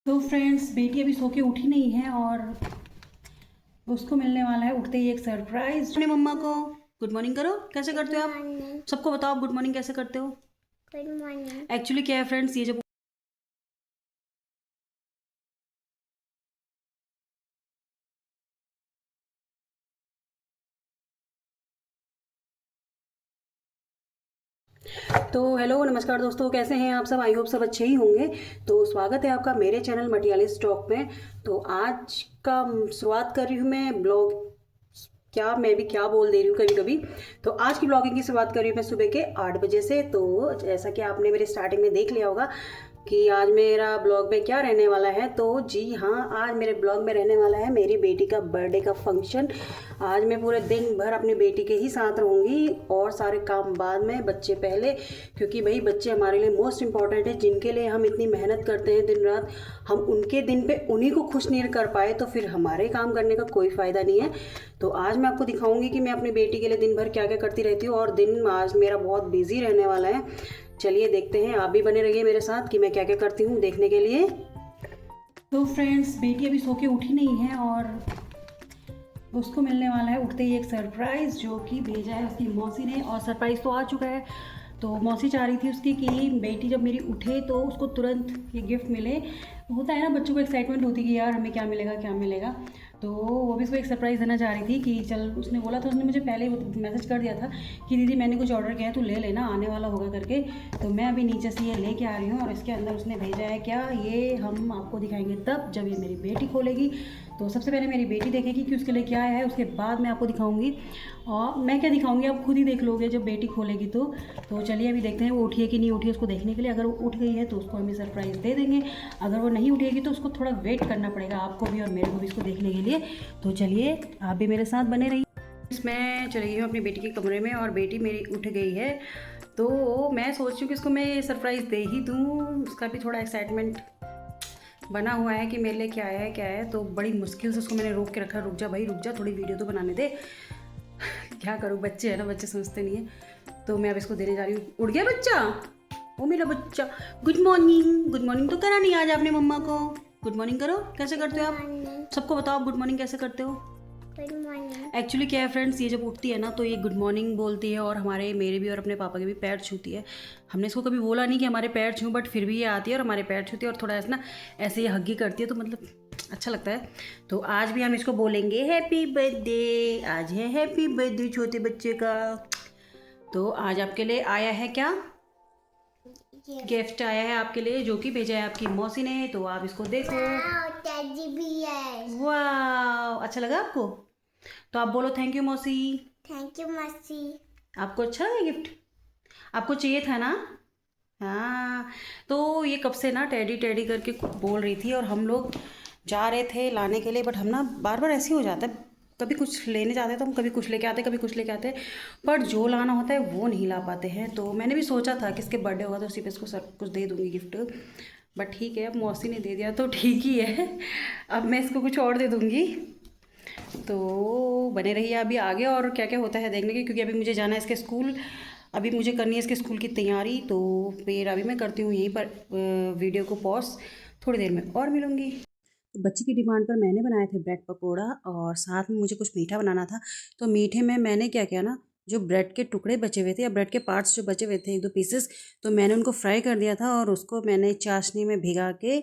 तो फ्रेंड्स, बेटी अभी सो के उठी नहीं है और उसको मिलने वाला है उठते ही एक सरप्राइज। अपने मम्मा को गुड मॉर्निंग करो। कैसे करते हो आप? सबको बताओ आप गुड मॉर्निंग कैसे करते हो। Good morning. एक्चुअली क्या है फ्रेंड्स, ये जब तो हेलो नमस्कार दोस्तों, कैसे हैं आप सब? आई होप सब अच्छे ही होंगे। तो स्वागत है आपका मेरे चैनल मटियाली स्टॉक में। तो आज का शुरुआत कर रही हूँ मैं ब्लॉग। क्या मैं भी क्या बोल दे रही हूँ कभी कभी। तो आज की ब्लॉगिंग की शुरुआत कर रही हूँ मैं सुबह के 8 बजे से। तो जैसा कि आपने मेरे स्टार्टिंग में देख लिया होगा कि आज मेरा ब्लॉग में क्या रहने वाला है। तो जी हाँ, आज मेरे ब्लॉग में रहने वाला है मेरी बेटी का बर्थडे का फंक्शन। आज मैं पूरे दिन भर अपनी बेटी के ही साथ रहूँगी और सारे काम बाद में, बच्चे पहले। क्योंकि भाई बच्चे हमारे लिए मोस्ट इम्पॉर्टेंट है, जिनके लिए हम इतनी मेहनत करते हैं दिन रात। हम उनके दिन पे उन्हीं को खुश नहीं कर पाए तो फिर हमारे काम करने का कोई फ़ायदा नहीं है। तो आज मैं आपको दिखाऊंगी कि मैं अपनी बेटी के लिए दिन भर क्या क्या करती रहती हूँ और दिन आज मेरा बहुत बिजी रहने वाला है। चलिए देखते हैं, आप भी बने रहिए मेरे साथ कि मैं क्या क्या करती हूँ देखने के लिए। तो फ्रेंड्स, बेटी अभी सो के उठी नहीं है और उसको मिलने वाला है उठते ही एक सरप्राइज़, जो कि भेजा है उसकी मौसी ने। और सरप्राइज़ तो आ चुका है। तो मौसी चाह रही थी उसकी कि बेटी जब मेरी उठे तो उसको तुरंत ये गिफ्ट मिले। होता है ना, बच्चों को एक्साइटमेंट होती है कि यार हमें क्या मिलेगा क्या मिलेगा। तो वो भी उसको एक सरप्राइज़ देना चाह रही थी कि चल, उसने बोला था, उसने मुझे पहले ही मैसेज कर दिया था कि दीदी मैंने कुछ ऑर्डर किया है, तू ले लेना, आने वाला होगा करके। तो मैं अभी नीचे से ये लेके आ रही हूँ और इसके अंदर उसने भेजा है क्या, ये हम आपको दिखाएंगे तब जब ये मेरी बेटी खोलेगी। तो सबसे पहले मेरी बेटी देखेगी कि उसके लिए क्या है, उसके बाद मैं आपको दिखाऊंगी। और मैं क्या दिखाऊंगी आप खुद ही देख लोगे जब बेटी खोलेगी तो चलिए अभी देखते हैं वो उठी है कि नहीं उठी है उसको देखने के लिए। अगर वो उठ गई है तो उसको हम सरप्राइज़ दे देंगे। अगर वो नहीं उठेगी तो उसको थोड़ा वेट करना पड़ेगा, आपको भी और मेरे को भी, इसको देखने के लिए। तो चलिए आप भी मेरे साथ बने रहिए। मैं चली गई हूँ अपनी बेटी के कमरे में और बेटी मेरी उठ गई है। तो मैं सोच रही हूँ कि इसको मैं ये सरप्राइज़ दे ही दूँ, उसका भी थोड़ा एक्साइटमेंट बना हुआ है कि मेरे लिए क्या है क्या है। तो बड़ी मुश्किल से उसको मैंने रोक के रखा। रुक जा भाई रुक जा, थोड़ी वीडियो तो बनाने दे। क्या करूँ, बच्चे है ना, बच्चे समझते नहीं है। तो मैं अब इसको देने जा रही हूँ। उठ गया बच्चा, वो मेरा बच्चा। गुड मॉर्निंग, गुड मॉर्निंग तो करा नहीं आज आपने मम्मा को। गुड मॉर्निंग करो। कैसे करते हो आप? सबको बताओ गुड मॉर्निंग कैसे करते हो। Good morning. एक्चुअली क्या है फ्रेंड्स, ये जब उठती है ना तो ये गुड मॉर्निंग बोलती है और हमारे मेरे भी और अपने पापा के भी पैर छूती है। हमने इसको कभी बोला नहीं कि हमारे पैर छूँ, बट फिर भी ये आती है और हमारे पैर छूती है और थोड़ा ऐसा ना ऐसे ये हग्गी करती है, तो मतलब अच्छा लगता है। तो आज भी हम इसको बोलेंगे हैप्पी बर्थडे। आज है हैप्पी बर्थडे छोटे बच्चे का। तो आज आपके लिए आया है क्या, गिफ्ट आया है आपके लिए, जो कि भेजा है आपकी मौसी ने। तो आप इसको देखो। Teddy bear. वाह, अच्छा लगा आपको? तो आप बोलो थैंक यू मौसी। थैंक यू मसी। आपको अच्छा लगा गिफ्ट? आपको चाहिए था ना? हाँ। तो ये कब से ना टेडी टेडी करके बोल रही थी और हम लोग जा रहे थे लाने के लिए, बट हम ना बार बार ऐसे ही हो जाता है, कभी कुछ लेने जाते हैं तो हम कभी कुछ लेके आते हैं कभी कुछ लेके आते हैं, पर जो लाना होता है वो नहीं ला पाते हैं। तो मैंने भी सोचा था कि इसके बर्थडे होगा तो उसी पे इसको सब कुछ दे दूँगी गिफ्ट। बट ठीक है, अब मौसी ने दे दिया तो ठीक ही है। अब मैं इसको कुछ और दे दूँगी। तो बने रहिए अभी आगे और क्या क्या होता है देखने के, क्योंकि अभी मुझे जाना है इसके स्कूल। अभी मुझे करनी है इसके स्कूल की तैयारी। तो फिर अभी मैं करती हूँ यहीं पर वीडियो को पॉज। थोड़ी देर में और मिलूँगी। तो बच्चे की डिमांड पर मैंने बनाए थे ब्रेड पकौड़ा और साथ में मुझे कुछ मीठा बनाना था। तो मीठे में मैंने क्या किया ना, जो ब्रेड के टुकड़े बचे हुए थे या ब्रेड के पार्ट्स जो बचे हुए थे, एक दो पीसेस, तो मैंने उनको फ्राई कर दिया था और उसको मैंने चाशनी में भिगा के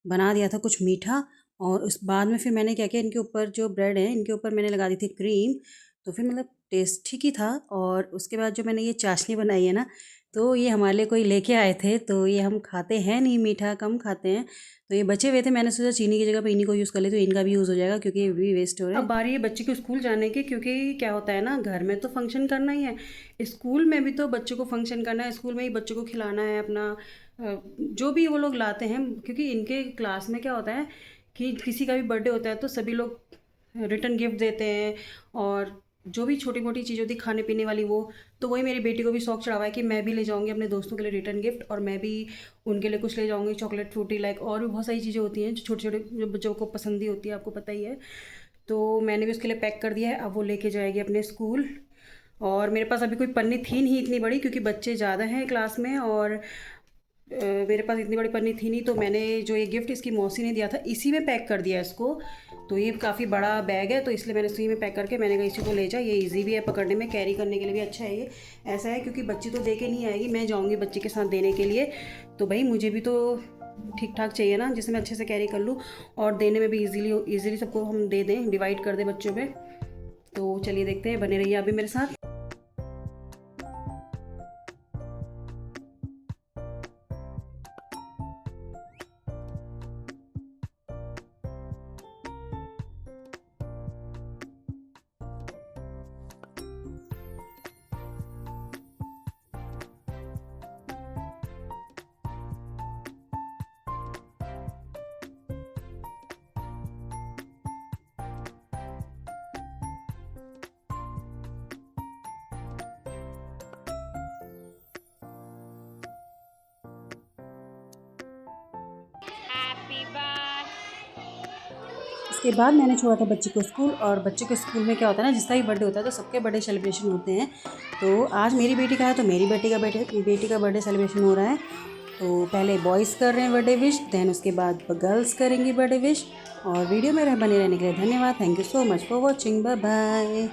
बना दिया था कुछ मीठा। और उस बाद में फिर मैंने क्या किया, इनके ऊपर जो ब्रेड है इनके ऊपर मैंने लगा दी थी क्रीम। तो फिर मतलब टेस्ट ठीक ही था। और उसके बाद जो मैंने ये चाशनी बनाई है ना, तो ये हमारे लिए कोई लेके आए थे, तो ये हम खाते हैं नहीं, मीठा कम खाते हैं। तो ये बचे हुए थे, मैंने सोचा चीनी की जगह पे इन्हीं को यूज़ कर ले तो इनका भी यूज़ हो जाएगा, क्योंकि ये भी वेस्ट हो रहा है। अब बारी है बच्चे को स्कूल जाने की, क्योंकि क्या होता है ना, घर में तो फंक्शन करना ही है, स्कूल में भी तो बच्चों को फंक्शन करना है, स्कूल में ही बच्चों को खिलाना है अपना जो भी वो लोग लाते हैं। क्योंकि इनके क्लास में क्या होता है कि किसी का भी बर्थडे होता है तो सभी लोग रिटर्न गिफ्ट देते हैं। और जो भी छोटी मोटी चीज़ होती खाने पीने वाली वो, तो वही मेरी बेटी को भी शौक चढ़ावा है कि मैं भी ले जाऊंगी अपने दोस्तों के लिए रिटर्न गिफ्ट, और मैं भी उनके लिए कुछ ले जाऊंगी, चॉकलेट फ्रूटी लाइक, और भी बहुत सारी चीज़ें होती हैं जो छोटे छोटे जो बच्चों को पसंद ही होती है, आपको पता ही है। तो मैंने भी उसके लिए पैक कर दिया है, अब वो लेके जाएगी अपने स्कूल। और मेरे पास अभी कोई पन्नी थी नहीं इतनी बड़ी, क्योंकि बच्चे ज़्यादा हैं क्लास में और मेरे पास इतनी बड़ी पन्नी थी नहीं, तो मैंने जो ये गिफ्ट इसकी मौसी ने दिया था इसी में पैक कर दिया इसको। तो ये काफ़ी बड़ा बैग है, तो इसलिए मैंने इसी में पैक करके मैंने कहा इसी को ले जा, ये इजी भी है पकड़ने में, कैरी करने के लिए भी अच्छा है ये। ऐसा है क्योंकि बच्ची तो दे के नहीं आएगी, मैं जाऊँगी बच्ची के साथ देने के लिए, तो भाई मुझे भी तो ठीक ठाक चाहिए ना जिसे मैं अच्छे से कैरी कर लूँ और देने में भी ईजिली सबको हम दे दें, डिवाइड कर दें बच्चों में। तो चलिए देखते हैं, बने रहिए अभी मेरे साथ। इसके बाद मैंने छोड़ा था बच्चे को स्कूल, और बच्चे को स्कूल में क्या होता है ना, जिसका भी बर्थडे होता है तो सबके बर्थडे सेलिब्रेशन होते हैं। तो आज मेरी बेटी का है, तो मेरी बेटी का बर्थडे सेलिब्रेशन हो रहा है। तो पहले बॉयज़ कर रहे हैं बर्थडे विश, देन उसके बाद गर्ल्स करेंगी बर्थडे विश। और वीडियो में बने रहने के लिए धन्यवाद। Thank you so much for watching, bye bye.